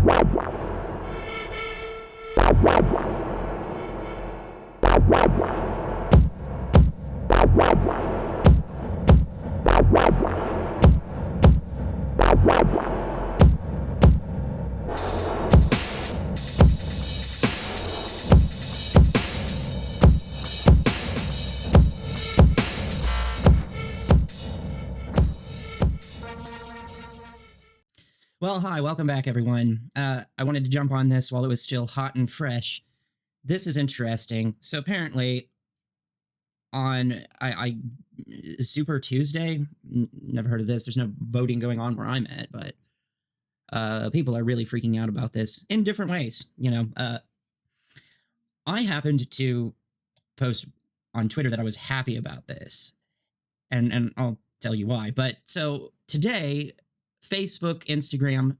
Well, hi, welcome back, everyone. I wanted to jump on this while it was still hot and fresh. This is interesting. So apparently, on Super Tuesday, never heard of this. There's no voting going on where I'm at, but people are really freaking out about this in different ways. I happened to post on Twitter that I was happy about this, and I'll tell you why. But so today, Facebook, Instagram,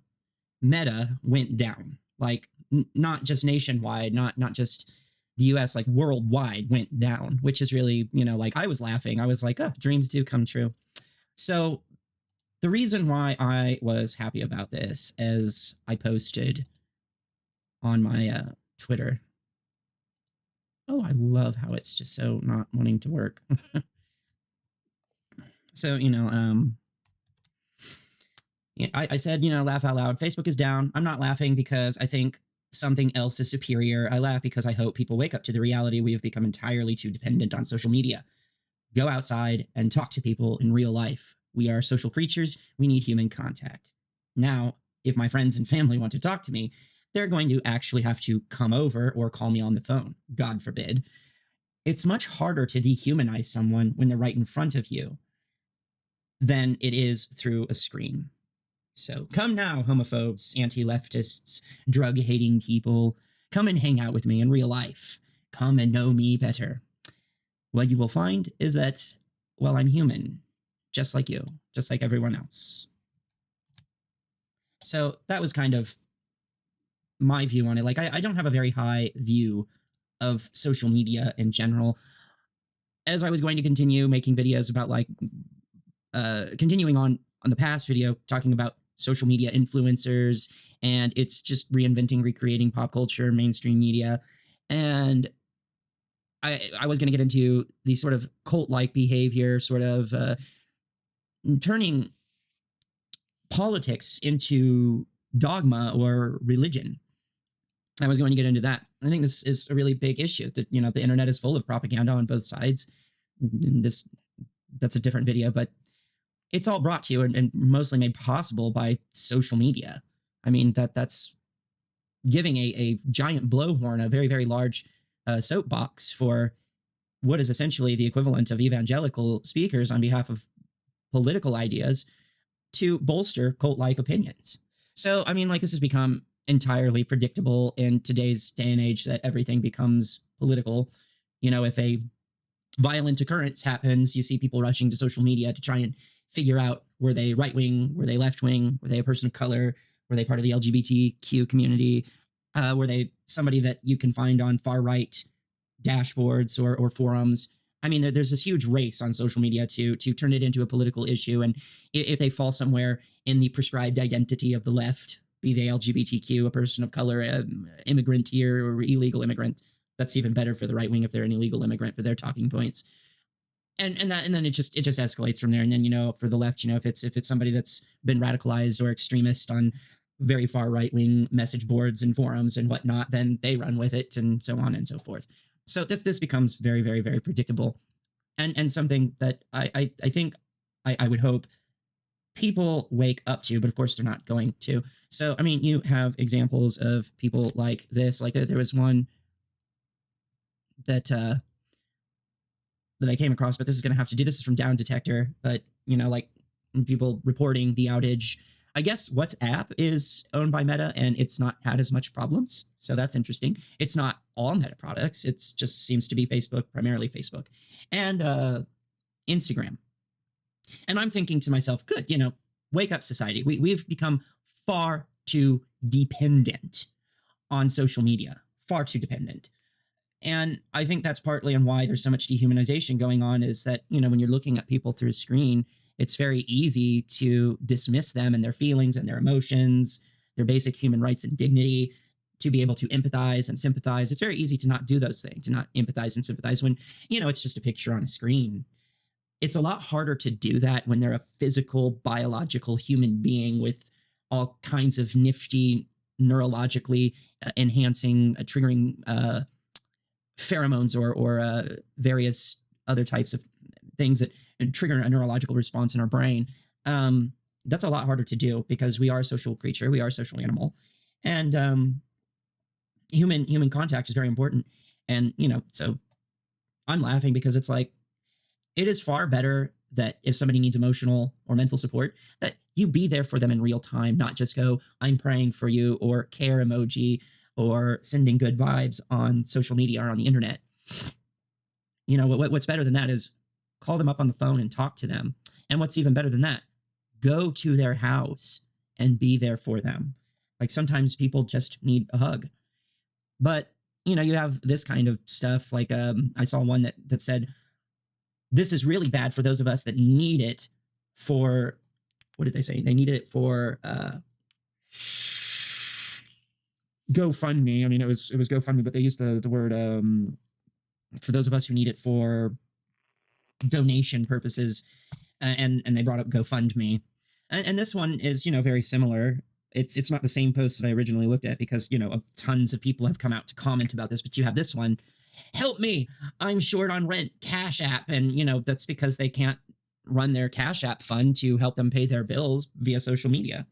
Meta went down. Like not just nationwide, not just the US, like worldwide went down, which is really, like I was laughing. I was like, oh, dreams do come true. So the reason why I was happy about this, as I posted on my Twitter. Oh, I love how it's just so not wanting to work. So, I said, laugh out loud. Facebook is down. I'm not laughing because I think something else is superior. I laugh because I hope people wake up to the reality we have become entirely too dependent on social media. Go outside and talk to people in real life. We are social creatures. We need human contact. Now, if my friends and family want to talk to me, they're going to actually have to come over or call me on the phone. God forbid. It's much harder to dehumanize someone when they're right in front of you than it is through a screen. So come now, homophobes, anti-leftists, drug-hating people. Come and hang out with me in real life. Come and know me better. What you will find is that, well, I'm human, just like you, just like everyone else. So that was kind of my view on it. Like, I don't have a very high view of social media in general. As I was going to continue making videos about, like, continuing on the past video, talking about social media influencers, and it's just reinventing, recreating pop culture, mainstream media. And I was going to get into the sort of cult-like behavior, sort of turning politics into dogma or religion. I was going to get into that. I think this is a really big issue that, the internet is full of propaganda on both sides. That's a different video, but it's all brought to you and mostly made possible by social media. I mean, that's giving a giant blowhorn, a very, very large soapbox for what is essentially the equivalent of evangelical speakers on behalf of political ideas to bolster cult-like opinions. So, I mean, like, this has become entirely predictable in today's day and age that everything becomes political. If a violent occurrence happens, you see people rushing to social media to try and figure out, were they right-wing, were they left-wing, were they a person of color, were they part of the LGBTQ community, were they somebody that you can find on far-right dashboards or forums. I mean, there's this huge race on social media to turn it into a political issue, and if they fall somewhere in the prescribed identity of the left, be they LGBTQ, a person of color, immigrant here, or illegal immigrant, that's even better for the right wing if they're an illegal immigrant for their talking points. And then it just escalates from there. And then, for the left, if it's somebody that's been radicalized or extremist on very far right wing message boards and forums and whatnot, then they run with it and so on and so forth. So this becomes very, very, very predictable, and something that I think I would hope people wake up to, but of course they're not going to. So, I mean, you have examples of people like this. Like there was one that I came across, but this is going to have to do. This is from Down Detector, but like people reporting the outage. I guess WhatsApp is owned by Meta and it's not had as much problems. So that's interesting. It's not all Meta products. It just seems to be Facebook, primarily Facebook, and Instagram. And I'm thinking to myself, good, wake up, society. We've become far too dependent on social media, far too dependent. And I think that's partly on why there's so much dehumanization going on, is that, when you're looking at people through a screen, it's very easy to dismiss them and their feelings and their emotions. their basic human rights and dignity, to be able to empathize and sympathize. It's very easy to not do those things, to not empathize and sympathize when, it's just a picture on a screen. It's a lot harder to do that when they're a physical, biological human being with all kinds of nifty, neurologically enhancing, triggering pheromones or various other types of things that trigger a neurological response in our brain. That's a lot harder to do because we are a social creature, we are a social animal, and human contact is very important. And so I'm laughing because it's like, it is far better that if somebody needs emotional or mental support, that you be there for them in real time, not just go, I'm praying for you, or care emoji, or sending good vibes on social media or on the internet. What's better than that is call them up on the phone and talk to them. And what's even better than that, go to their house and be there for them. Like, sometimes people just need a hug. But, you have this kind of stuff. Like, I saw one that said, this is really bad for those of us that need it for, what did they say? They needed it for GoFundMe. I mean, it was GoFundMe, but they used the word for those of us who need it for donation purposes, and they brought up GoFundMe. And this one is, very similar. It's not the same post that I originally looked at because, tons of people have come out to comment about this, but you have this one. Help me, I'm short on rent, Cash App. And, that's because they can't run their Cash App fund to help them pay their bills via social media.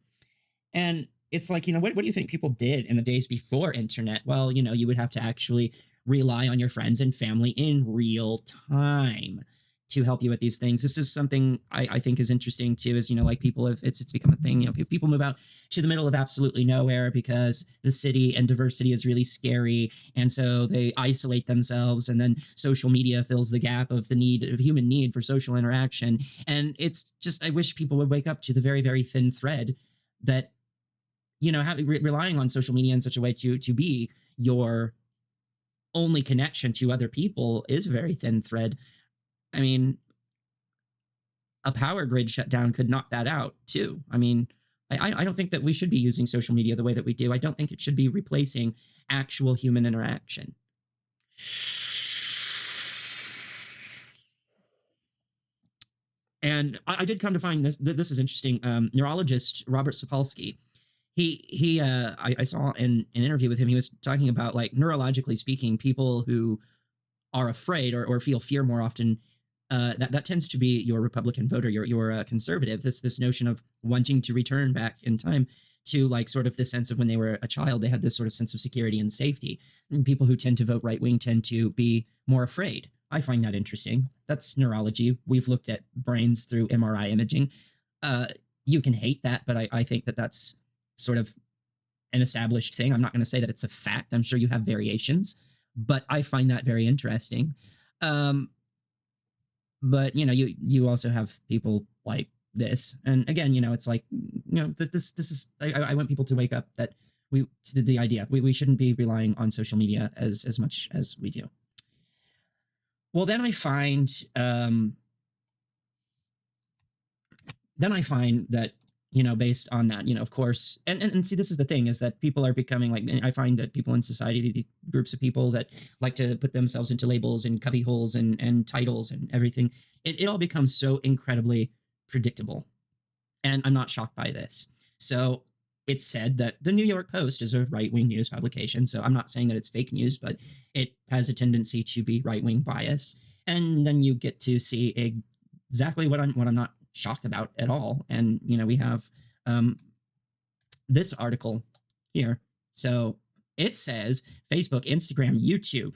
And it's like, what do you think people did in the days before internet? Well, you would have to actually rely on your friends and family in real time to help you with these things. This is something I think is interesting too, is, like, people have, it's become a thing, people move out to the middle of absolutely nowhere because the city and diversity is really scary. And so they isolate themselves, and then social media fills the gap of the human need for social interaction. And it's just, I wish people would wake up to the very, very thin thread that, relying on social media in such a way to be your only connection to other people is a very thin thread. I mean, a power grid shutdown could knock that out too. I mean, I don't think that we should be using social media the way that we do. I don't think it should be replacing actual human interaction. And I did come to find this is interesting. Neurologist Robert Sapolsky, I saw in an interview with him, he was talking about, like, neurologically speaking, people who are afraid or feel fear more often, that tends to be your Republican voter, your conservative. This notion of wanting to return back in time to, like, sort of this sense of when they were a child, they had this sort of sense of security and safety. And people who tend to vote right wing tend to be more afraid. I find that interesting. That's neurology. We've looked at brains through MRI imaging. You can hate that, but I think that that's sort of an established thing. I'm not going to say that it's a fact. I'm sure you have variations, but I find that very interesting. But you also have people like this, and again, it's like, this is, I want people to wake up that the idea we shouldn't be relying on social media as much as we do. Well, then I find that, based on that, of course, and see, this is the thing, is that people are becoming like, I find that people in society, these groups of people that like to put themselves into labels and cubby holes and titles and everything, it all becomes so incredibly predictable. And I'm not shocked by this. So it's said that the New York Post is a right-wing news publication. So I'm not saying that it's fake news, but it has a tendency to be right-wing bias. And then you get to see exactly what I'm not shocked about at all. And we have this article here. So it says Facebook, Instagram, YouTube.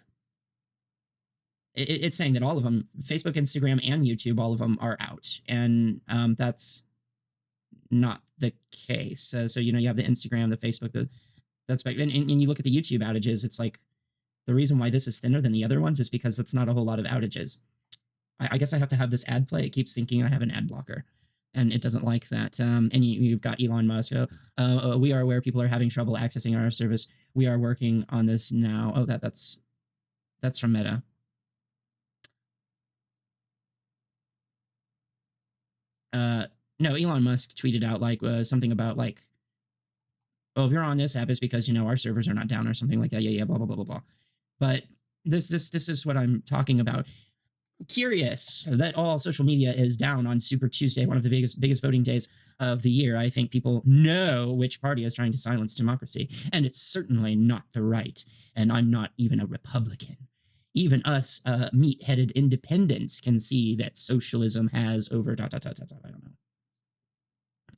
It's saying that all of them, Facebook, Instagram, and YouTube, all of them are out. And that's not the case. So you have the Instagram, the Facebook, and you look at the YouTube outages. It's like, the reason why this is thinner than the other ones is because it's not a whole lot of outages. I guess I have to have this ad play. It keeps thinking I have an ad blocker, and it doesn't like that. And you've got Elon Musk. We are aware people are having trouble accessing our service. We are working on this now. Oh, that's from Meta. No, Elon Musk tweeted out, like, something about, like, oh, if you're on this app, it's because, our servers are not down or something like that. Yeah, blah, blah, blah, blah, blah. But this is what I'm talking about. Curious that all social media is down on Super Tuesday, one of the biggest voting days of the year. I think people know which party is trying to silence democracy, and it's certainly not the right. And I'm not even a Republican. Even us meat-headed independents can see that socialism has over ... I don't know.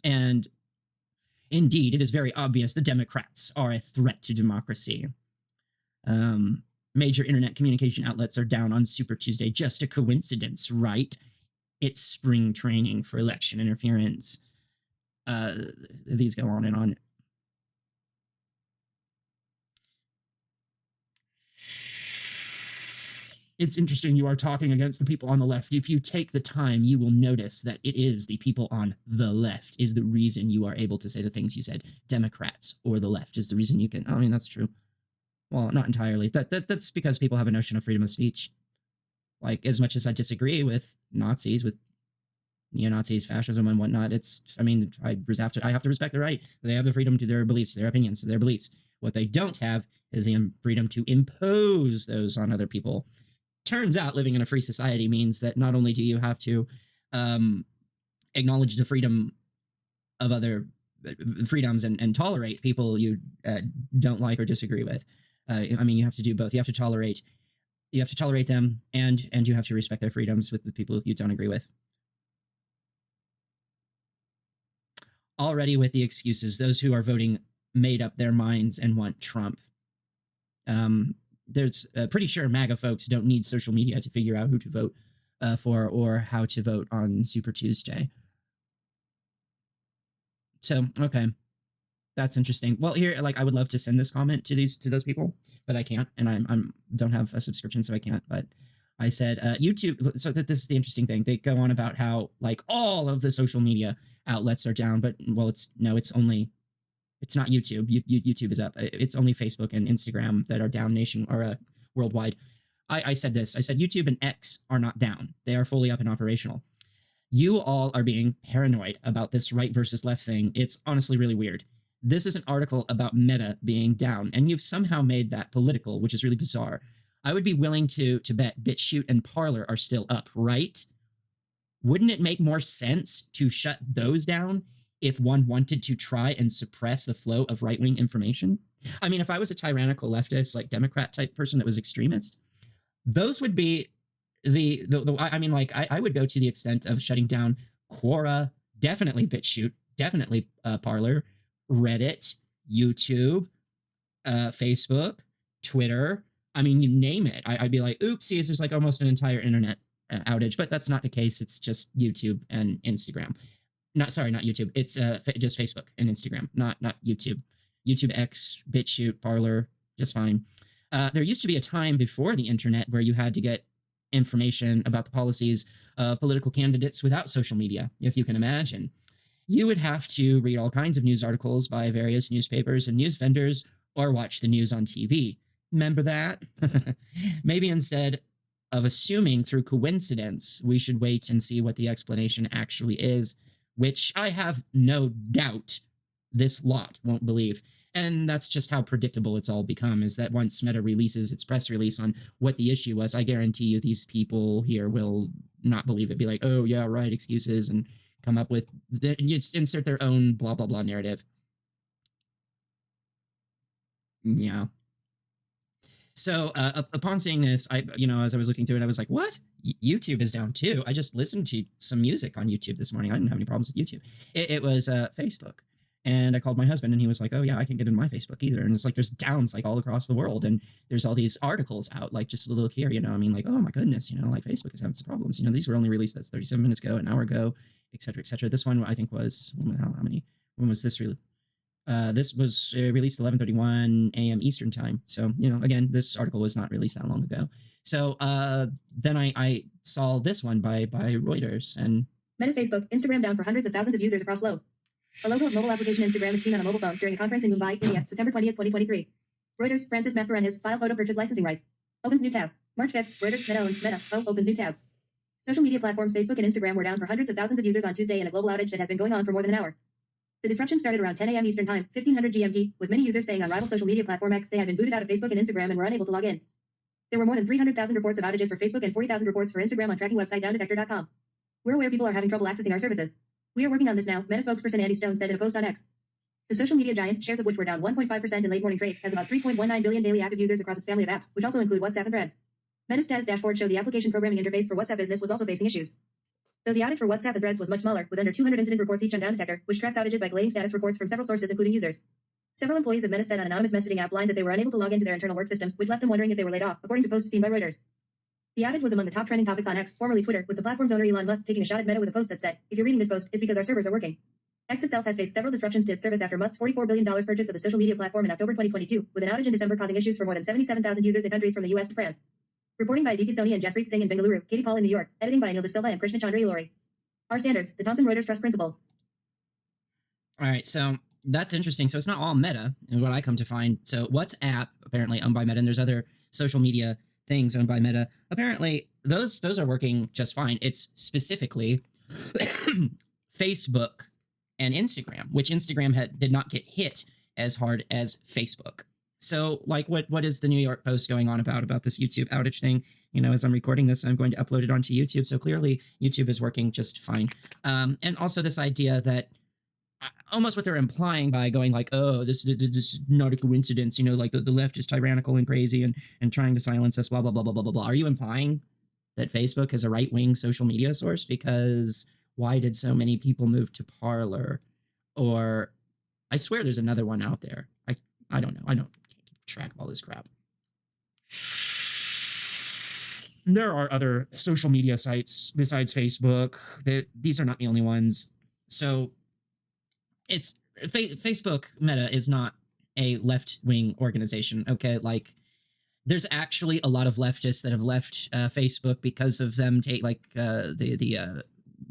And indeed, it is very obvious the Democrats are a threat to democracy. Major internet communication outlets are down on Super Tuesday. Just a coincidence, right? It's spring training for election interference. These go on and on. It's interesting you are talking against the people on the left. If you take the time, you will notice that it is the people on the left is the reason you are able to say the things you said. Democrats or the left is the reason you can. I mean, that's true. Well, not entirely. That's because people have a notion of freedom of speech. Like, as much as I disagree with Nazis, with neo-Nazis, fascism, and whatnot, I have to respect their right. They have the freedom to their beliefs, their opinions, their beliefs. What they don't have is the freedom to impose those on other people. Turns out living in a free society means that not only do you have to acknowledge the freedom of other freedoms and tolerate people you don't like or disagree with. You have to do both. You have to tolerate them, and you have to respect their freedoms with the people you don't agree with. Already with the excuses, those who are voting made up their minds and want Trump. There's pretty sure MAGA folks don't need social media to figure out who to vote for or how to vote on Super Tuesday. So, okay. That's interesting. Well, here, I would love to send this comment to those people, but I can't, and I'm don't have a subscription, so I can't. But I said YouTube. So this is the interesting thing. They go on about how all of the social media outlets are down, but it's not YouTube. YouTube is up. It's only Facebook and Instagram that are down worldwide. I said this. I said YouTube and X are not down. They are fully up and operational. You all are being paranoid about this right versus left thing. It's honestly really weird. This is an article about Meta being down, and you've somehow made that political, which is really bizarre. I would be willing to bet BitChute and Parler are still up, right? Wouldn't it make more sense to shut those down if one wanted to try and suppress the flow of right-wing information? I mean, if I was a tyrannical leftist, Democrat type person that was extremist, those would be I would go to the extent of shutting down Quora, definitely BitChute, definitely Parler, Reddit, YouTube, Facebook, Twitter. I mean, you name it. I'd be like, oopsies, there's almost an entire internet outage, but that's not the case. It's just YouTube and Instagram. Not YouTube. It's just Facebook and Instagram, not YouTube. YouTube X, BitChute, Parler, just fine. There used to be a time before the internet where you had to get information about the policies of political candidates without social media, if you can imagine. You would have to read all kinds of news articles by various newspapers and news vendors or watch the news on TV. Remember that? Maybe instead of assuming through coincidence, we should wait and see what the explanation actually is, which I have no doubt this lot won't believe. And that's just how predictable it's all become, is that once Meta releases its press release on what the issue was, I guarantee you these people here will not believe it, be like, oh, yeah, right, excuses, and come up with, insert their own blah, blah, blah narrative. Yeah. So upon seeing this, as I was looking through it, I was like, what? YouTube is down too. I just listened to some music on YouTube this morning. I didn't have any problems with YouTube. It was Facebook. And I called my husband and he was like, oh yeah, I can't get into my Facebook either. And it's there's downs all across the world. And there's all these articles out, just a little here, oh my goodness, Facebook is having some problems. These were only released 37 minutes ago, an hour ago, et cetera, et cetera. This one I think was, when was this really? This was released 11:31 a.m. Eastern time. So, again, this article was not released that long ago. So then I saw this one by Reuters. And Meta's Facebook, Instagram down for hundreds of thousands of users across globe. A logo of mobile application Instagram is seen on a mobile phone during a conference in Mumbai, India, September 20th, 2023. Reuters, Francis Mascarenhas, file photo purchase licensing rights. Opens new tab. March 5th, Reuters, Meta owns Meta. Opens new tab. Social media platforms Facebook and Instagram were down for hundreds of thousands of users on Tuesday in a global outage that has been going on for more than an hour. The disruption started around 10 a.m. Eastern Time, 1500 GMT, with many users saying on rival social media platform X they had been booted out of Facebook and Instagram and were unable to log in. There were more than 300,000 reports of outages for Facebook and 40,000 reports for Instagram on tracking website downdetector.com. We're aware people are having trouble accessing our services. We are working on this now, Meta spokesperson Andy Stone said in a post on X. The social media giant, shares of which were down 1.5% in late morning trade, has about 3.19 billion daily active users across its family of apps, which also include WhatsApp and Threads. Meta's status dashboard showed the application programming interface for WhatsApp Business was also facing issues. Though the outage for WhatsApp and Threads was much smaller, with under 200 incident reports each on Downdetector, which tracks outages by collating status reports from several sources including users. Several employees of Meta said on anonymous messaging app Line that they were unable to log into their internal work systems, which left them wondering if they were laid off, according to posts seen by Reuters. The outage was among the top trending topics on X, formerly Twitter, with the platform's owner Elon Musk taking a shot at Meta with a post that said, "If you're reading this post, it's because our servers are working." X itself has faced several disruptions to its service after Musk's $44 billion purchase of the social media platform in October 2022, with an outage in December causing issues for more than 77,000 users in countries from the US to France. Reporting by Aditi Soni and Jaspreet Singh in Bengaluru, Katie Paul in New York, editing by Anil De Silva and Krishna Chandra Ilori. Our standards, the Thomson Reuters Trust Principles. All right, so that's interesting. So it's not all Meta, is what I come to find. So WhatsApp, apparently owned by Meta, and there's other social media things owned by Meta. Apparently, those are working just fine. It's specifically Facebook and Instagram, which Instagram did not get hit as hard as Facebook. So, like, what is the New York Post going on about this YouTube outage thing? You know, as I'm recording this, I'm going to upload it onto YouTube. So clearly, YouTube is working just fine. And also this idea that almost what they're implying by going like, oh, this is not a coincidence, you know, like the left is tyrannical and crazy and trying to silence us, blah, blah, blah, blah, blah, blah, blah. Are you implying that Facebook is a right-wing social media source? Because why did so many people move to Parler? Or I swear there's another one out there. I don't know. Can't keep track of all this crap. There are other social media sites besides Facebook. These are not the only ones. So it's Facebook Meta is not a left-wing organization. Okay, like there's actually a lot of leftists that have left Facebook because of them the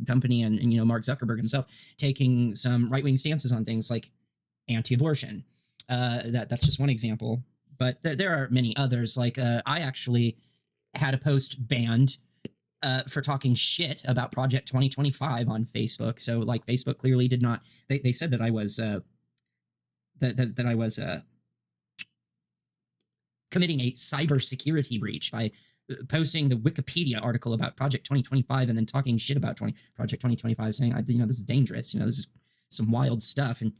company and you know Mark Zuckerberg himself taking some right-wing stances on things like anti-abortion. That's just one example, but there are many others. Like I actually had a post banned for talking shit about Project 2025 on Facebook. So like Facebook clearly did not. They said that I was that I was committing a cybersecurity breach by posting the Wikipedia article about Project 2025 and then talking shit about Project 2025, saying you know this is dangerous. You know this is some wild stuff and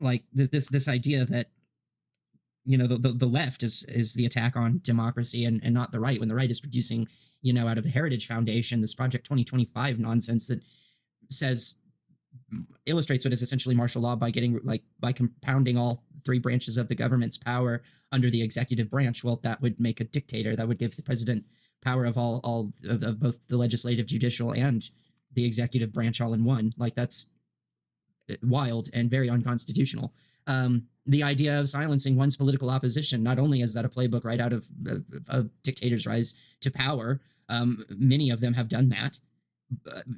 like this idea that you know the left is the attack on democracy and not the right when the right is producing you know out of the Heritage Foundation this Project 2025 nonsense that illustrates what is essentially martial law by compounding all three branches of the government's power under the executive branch. Well, that would make a dictator. That would give the president power of all of both the legislative, judicial, and the executive branch all in one. Like that's wild and very unconstitutional. The idea of silencing one's political opposition, not only is that a playbook right out of dictators' rise to power, many of them have done that.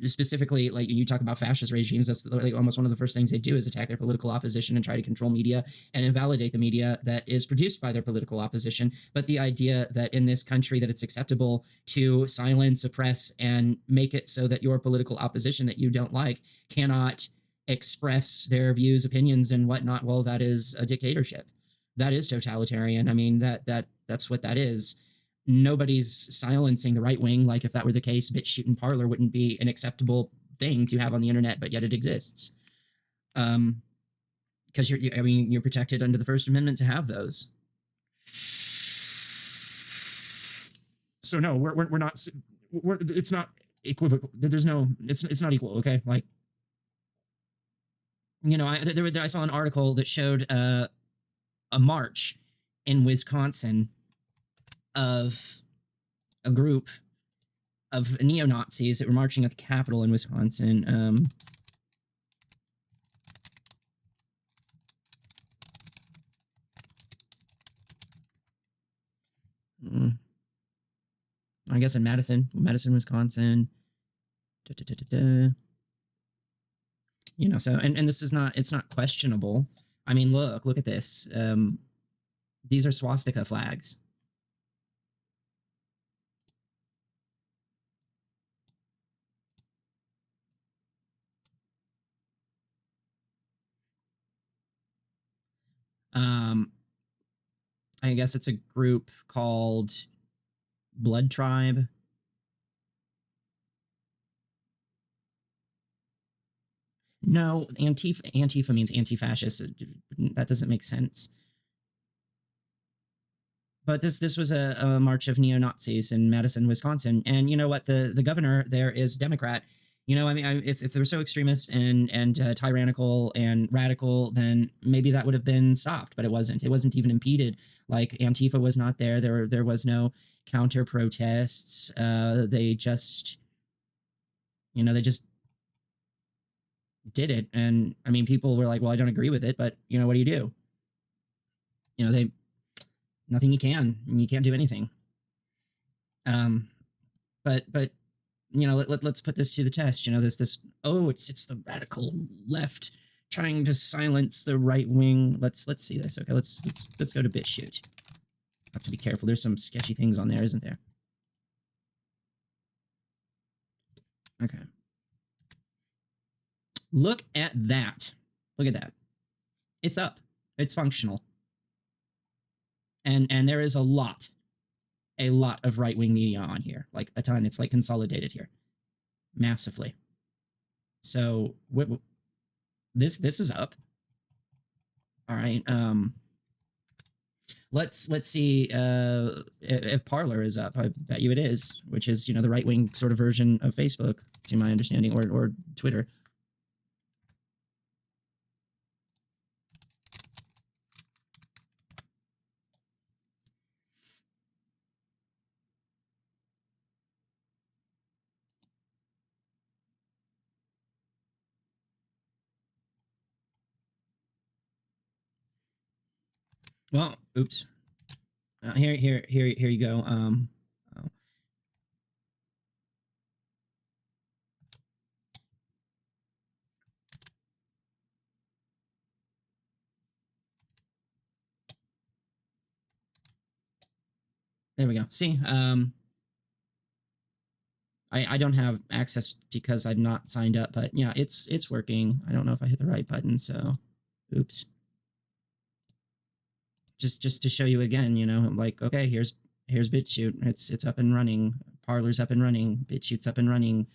Specifically, like you talk about fascist regimes, that's like almost one of the first things they do is attack their political opposition and try to control media and invalidate the media that is produced by their political opposition. But the idea that in this country that it's acceptable to silence, suppress, and make it so that your political opposition that you don't like cannot express their views, opinions, and whatnot, well, that is a dictatorship. That is totalitarian. I mean, that's what that is. Nobody's silencing the right wing. Like if that were the case, BitChute and Parler wouldn't be an acceptable thing to have on the internet, but yet it exists. Because you're protected under the First Amendment to have those. So no, we're not. It's not equivocal. There's no. It's not equal. Okay, like you know, I saw an article that showed a march in Wisconsin of a group of neo-Nazis that were marching at the Capitol in Wisconsin. I guess in Madison, Wisconsin. You know, so and this is not, it's not questionable. I mean, look at this. These are swastika flags. I guess it's a group called Blood Tribe. No, Antifa means anti-fascist. That doesn't make sense. But this was a march of neo-Nazis in Madison, Wisconsin. And you know what? The governor there is Democrat. You know, I mean, if they were so extremist and tyrannical and radical, then maybe that would have been stopped. But it wasn't. It wasn't even impeded. Like Antifa was not there. There was no counter protests. They just, they just did it. And I mean, people were like, well, I don't agree with it, but what do you do? Nothing you can't do anything. But let's put this to the test. It's the radical left trying to silence the right wing. Let's see this. Okay, let's go to BitChute. I have to be careful. There's some sketchy things on there, isn't there? Okay. Look at that. Look at that. It's up. It's functional. And there is a lot of right-wing media on here, like a ton. It's like consolidated here massively. So this is up. All right. Let's see if Parler is up. I bet you it is, which is the right-wing sort of version of Facebook, to my understanding, or Twitter. Well, oops. Here you go. Oh. There we go. See, I don't have access because I'm not signed up, but yeah, it's working. I don't know if I hit the right button, so oops. Just to show you again, like, okay, here's BitChute. It's up and running. Parler's up and running. BitChute's up and running.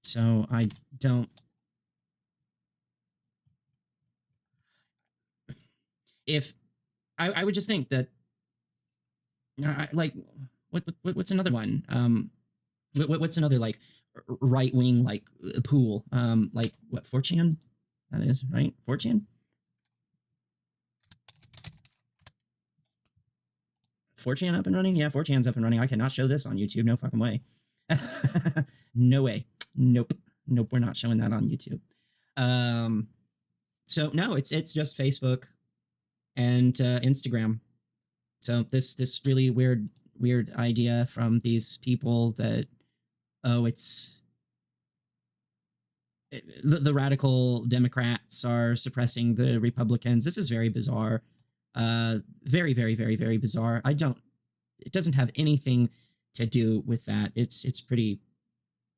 So I don't. If I would just think that, like, what's another one? What's another like right wing like pool? Like what 4chan? That is right, 4chan. 4chan up and running? Yeah, 4chan's up and running. I cannot show this on YouTube. No fucking way. No way. Nope. We're not showing that on YouTube. So no, it's just Facebook and Instagram. So this really weird idea from these people that it's the radical Democrats are suppressing the Republicans. This is very bizarre. Very, very, very, very bizarre. It doesn't have anything to do with that. It's pretty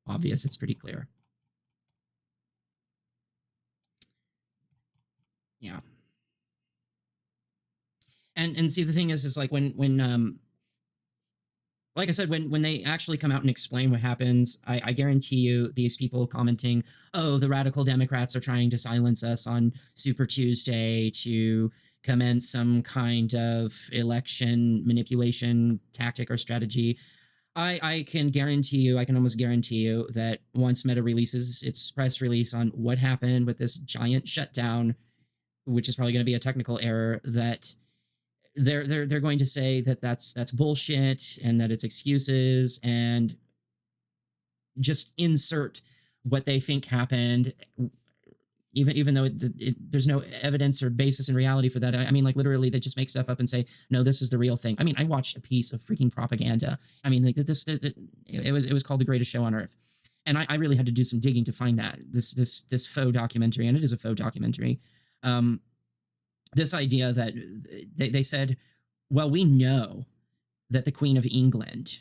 obvious. It's pretty clear. Yeah. And see, the thing is like when like I said, when they actually come out and explain what happens, I guarantee you these people commenting, oh, the radical Democrats are trying to silence us on Super Tuesday to commence some kind of election manipulation tactic or strategy. I can almost guarantee you that once Meta releases its press release on what happened with this giant shutdown, which is probably going to be a technical error, that they're going to say that that's bullshit and that it's excuses, and just insert what they think happened, even though there's no evidence or basis in reality for that. I mean, like, literally, they just make stuff up and say, no, this is the real thing. I mean, I watched a piece of freaking propaganda. I mean, like, it was called The Greatest Show on Earth. And I really had to do some digging to find that, this faux documentary, and it is a faux documentary. This idea that they said, well, we know that the Queen of England,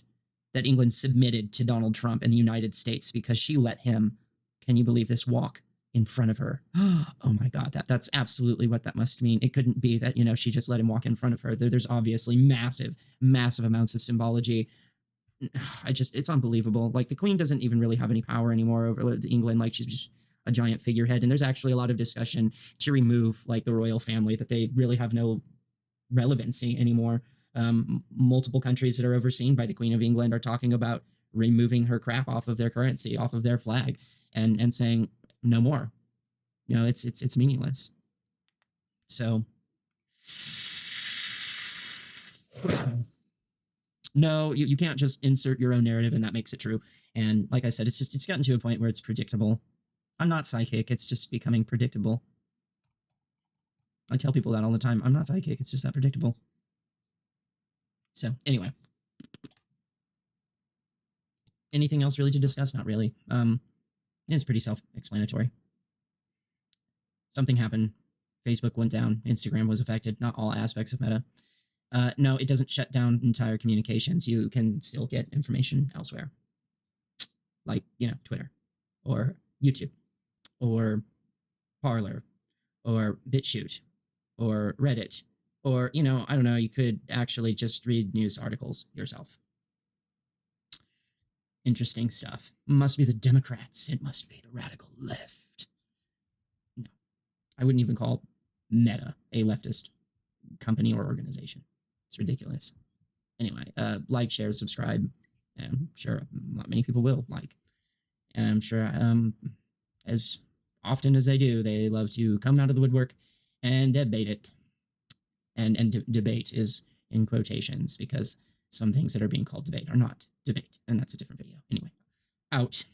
that England submitted to Donald Trump in the United States because she let him, can you believe this, walk in front of her. Oh my God, that's absolutely what that must mean. It couldn't be that, she just let him walk in front of her. There's obviously massive, massive amounts of symbology. It's unbelievable. Like, the queen doesn't even really have any power anymore over England. Like, she's just a giant figurehead. And there's actually a lot of discussion to remove, like, the royal family, that they really have no relevancy anymore. Multiple countries that are overseen by the Queen of England are talking about removing her crap off of their currency, off of their flag, and saying no more. It's meaningless. So no, you can't just insert your own narrative and that makes it true. And like I said, it's gotten to a point where it's predictable. I'm not psychic. It's just becoming predictable. I tell people that all the time. I'm not psychic. It's just that predictable. So anyway, anything else really to discuss? Not really. It's pretty self-explanatory. Something happened. Facebook went down. Instagram was affected. Not all aspects of Meta. No, it doesn't shut down entire communications. You can still get information elsewhere. Like, Twitter or YouTube or Parler or BitChute or Reddit or, I don't know, you could actually just read news articles yourself. Interesting stuff. Must be the Democrats. It must be the radical left. No, I wouldn't even call Meta a leftist company or organization. It's ridiculous. Anyway, like, share, subscribe. I'm sure not many people will like. And I'm sure as often as they do, they love to come out of the woodwork and debate it. And debate is in quotations because some things that are being called debate are not debate. And that's a different video. Anyway, out.